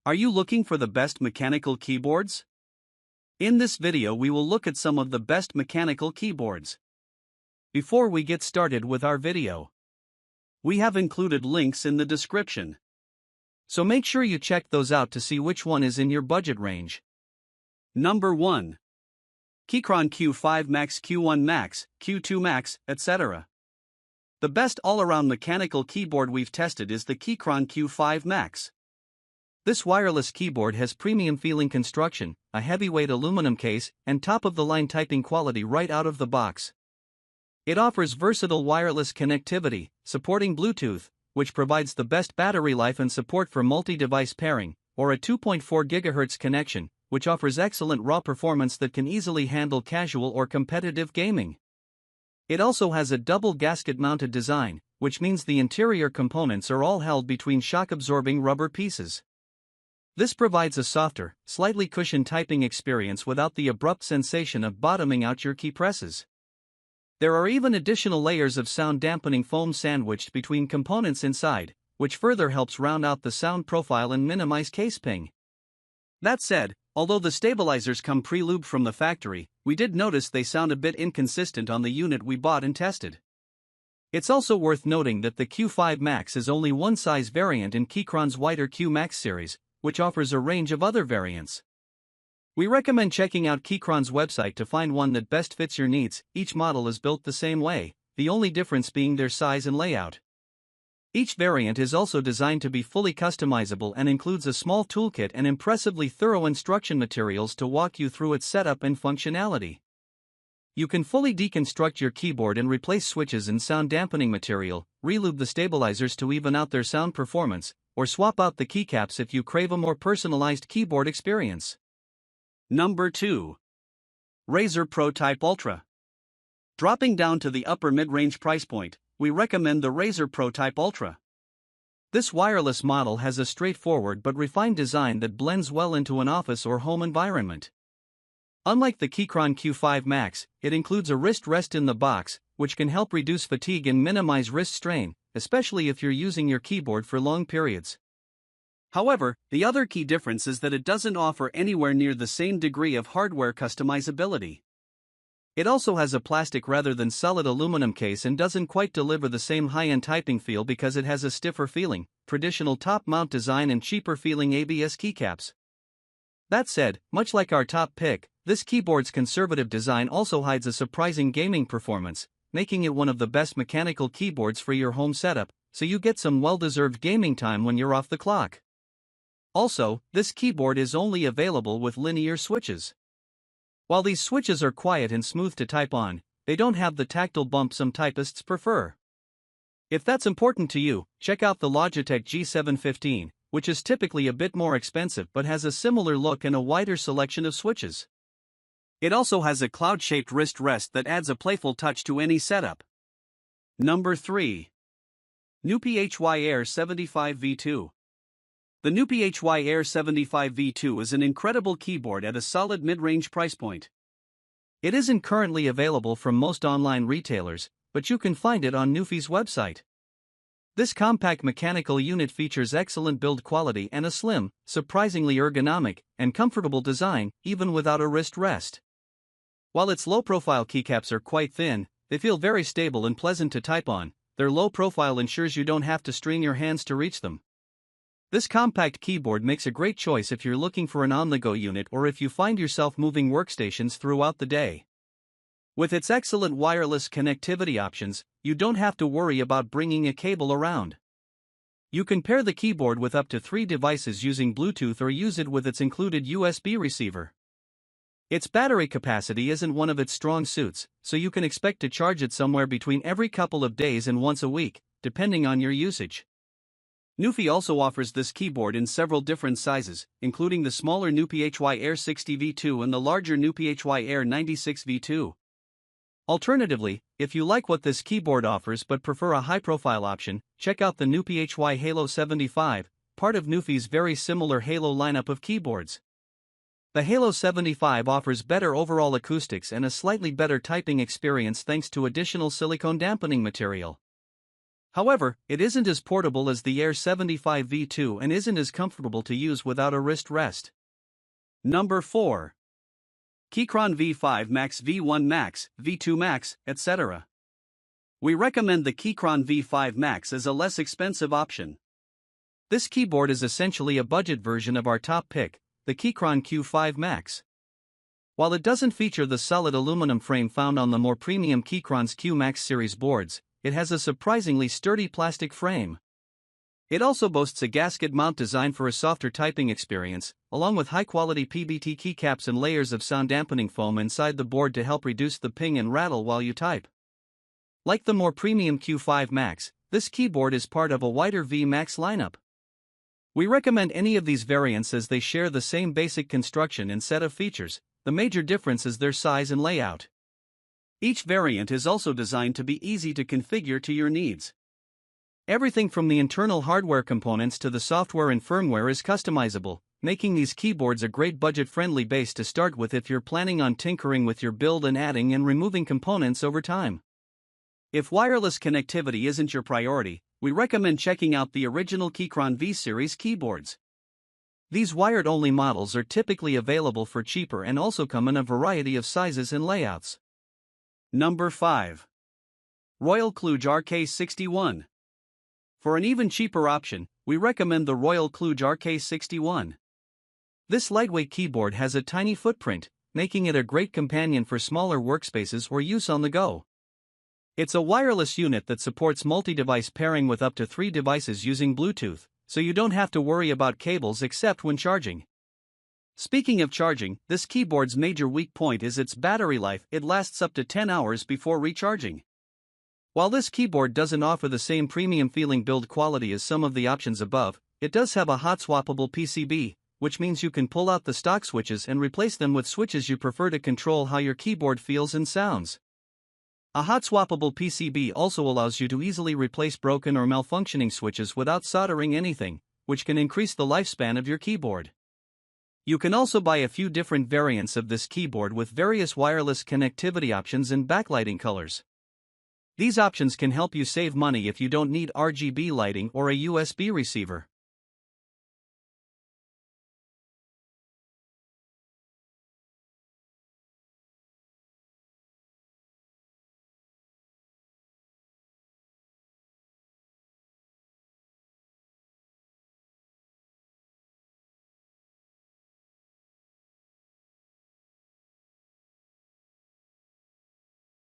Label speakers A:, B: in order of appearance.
A: Are you looking for the best mechanical keyboards? In this video we will look at some of the best mechanical keyboards. Before we get started with our video, we have included links in the description. So make sure you check those out to see which one is in your budget range. Number 1. Keychron Q5 Max, Q1 Max, Q2 Max, etc. The best all-around mechanical keyboard we've tested is the Keychron Q5 Max. This wireless keyboard has premium-feeling construction, a heavyweight aluminum case, and top-of-the-line typing quality right out of the box. It offers versatile wireless connectivity, supporting Bluetooth, which provides the best battery life and support for multi-device pairing, or a 2.4 GHz connection, which offers excellent raw performance that can easily handle casual or competitive gaming. It also has a double gasket-mounted design, which means the interior components are all held between shock-absorbing rubber pieces. This provides a softer, slightly cushioned typing experience without the abrupt sensation of bottoming out your key presses. There are even additional layers of sound-dampening foam sandwiched between components inside, which further helps round out the sound profile and minimize case ping. That said, although the stabilizers come pre-lubed from the factory, we did notice they sound a bit inconsistent on the unit we bought and tested. It's also worth noting that the Q5 Max is only one size variant in Keychron's wider Q Max series, which offers a range of other variants. We recommend checking out Keychron's website to find one that best fits your needs. Each model is built the same way, the only difference being their size and layout. Each variant is also designed to be fully customizable and includes a small toolkit and impressively thorough instruction materials to walk you through its setup and functionality. You can fully deconstruct your keyboard and replace switches and sound dampening material, relube the stabilizers to even out their sound performance, or swap out the keycaps if you crave a more personalized keyboard experience. Number 2. Razer Pro Type Ultra. Dropping down to the upper mid-range price point, we recommend the Razer Pro Type Ultra. This wireless model has a straightforward but refined design that blends well into an office or home environment. Unlike the Keychron Q5 Max, it includes a wrist rest in the box, which can help reduce fatigue and minimize wrist strain, especially if you're using your keyboard for long periods. However, the other key difference is that it doesn't offer anywhere near the same degree of hardware customizability. It also has a plastic rather than solid aluminum case and doesn't quite deliver the same high-end typing feel because it has a stiffer feeling, traditional top-mount design and cheaper feeling ABS keycaps. That said, much like our top pick, this keyboard's conservative design also hides a surprising gaming performance, making it one of the best mechanical keyboards for your home setup, so you get some well-deserved gaming time when you're off the clock. Also, this keyboard is only available with linear switches. While these switches are quiet and smooth to type on, they don't have the tactile bump some typists prefer. If that's important to you, check out the Logitech G715, which is typically a bit more expensive but has a similar look and a wider selection of switches. It also has a cloud-shaped wrist rest that adds a playful touch to any setup. Number 3. NuPhy Air75 V2. The NuPhy Air75 V2 is an incredible keyboard at a solid mid-range price point. It isn't currently available from most online retailers, but you can find it on NuPhy's website. This compact mechanical unit features excellent build quality and a slim, surprisingly ergonomic, and comfortable design, even without a wrist rest. While its low-profile keycaps are quite thin, they feel very stable and pleasant to type on. Their low profile ensures you don't have to strain your hands to reach them. This compact keyboard makes a great choice if you're looking for an on-the-go unit or if you find yourself moving workstations throughout the day. With its excellent wireless connectivity options, you don't have to worry about bringing a cable around. You can pair the keyboard with up to 3 devices using Bluetooth or use it with its included USB receiver. Its battery capacity isn't one of its strong suits, so you can expect to charge it somewhere between every couple of days and once a week, depending on your usage. NuPhy also offers this keyboard in several different sizes, including the smaller NuPhy Air60 V2 and the larger NuPhy Air96 V2. Alternatively, if you like what this keyboard offers but prefer a high-profile option, check out the NuPhy Halo75, part of NuPhy's very similar Halo lineup of keyboards. The Halo 75 offers better overall acoustics and a slightly better typing experience thanks to additional silicone dampening material. However, it isn't as portable as the Air75 V2 and isn't as comfortable to use without a wrist rest. Number 4. Keychron V5 Max, V1 Max, V2 Max, etc. We recommend the Keychron V5 Max as a less expensive option. This keyboard is essentially a budget version of our top pick, the Keychron Q5 Max. While it doesn't feature the solid aluminum frame found on the more premium Keychron's Q Max series boards, it has a surprisingly sturdy plastic frame. It also boasts a gasket mount designed for a softer typing experience, along with high-quality PBT keycaps and layers of sound-dampening foam inside the board to help reduce the ping and rattle while you type. Like the more premium Q5 Max, this keyboard is part of a wider V Max lineup. We recommend any of these variants as they share the same basic construction and set of features. The major difference is their size and layout. Each variant is also designed to be easy to configure to your needs. Everything from the internal hardware components to the software and firmware is customizable, making these keyboards a great budget-friendly base to start with if you're planning on tinkering with your build and adding and removing components over time. If wireless connectivity isn't your priority, we recommend checking out the original Keychron V-Series keyboards. These wired-only models are typically available for cheaper and also come in a variety of sizes and layouts. Number 5. Royal KLUDGE RK61. For an even cheaper option, we recommend the Royal KLUDGE RK61. This lightweight keyboard has a tiny footprint, making it a great companion for smaller workspaces or use on the go. It's a wireless unit that supports multi-device pairing with up to 3 devices using Bluetooth, so you don't have to worry about cables except when charging. Speaking of charging, this keyboard's major weak point is its battery life. It lasts up to 10 hours before recharging. While this keyboard doesn't offer the same premium-feeling build quality as some of the options above, it does have a hot-swappable PCB, which means you can pull out the stock switches and replace them with switches you prefer to control how your keyboard feels and sounds. A hot-swappable PCB also allows you to easily replace broken or malfunctioning switches without soldering anything, which can increase the lifespan of your keyboard. You can also buy a few different variants of this keyboard with various wireless connectivity options and backlighting colors. These options can help you save money if you don't need RGB lighting or a USB receiver.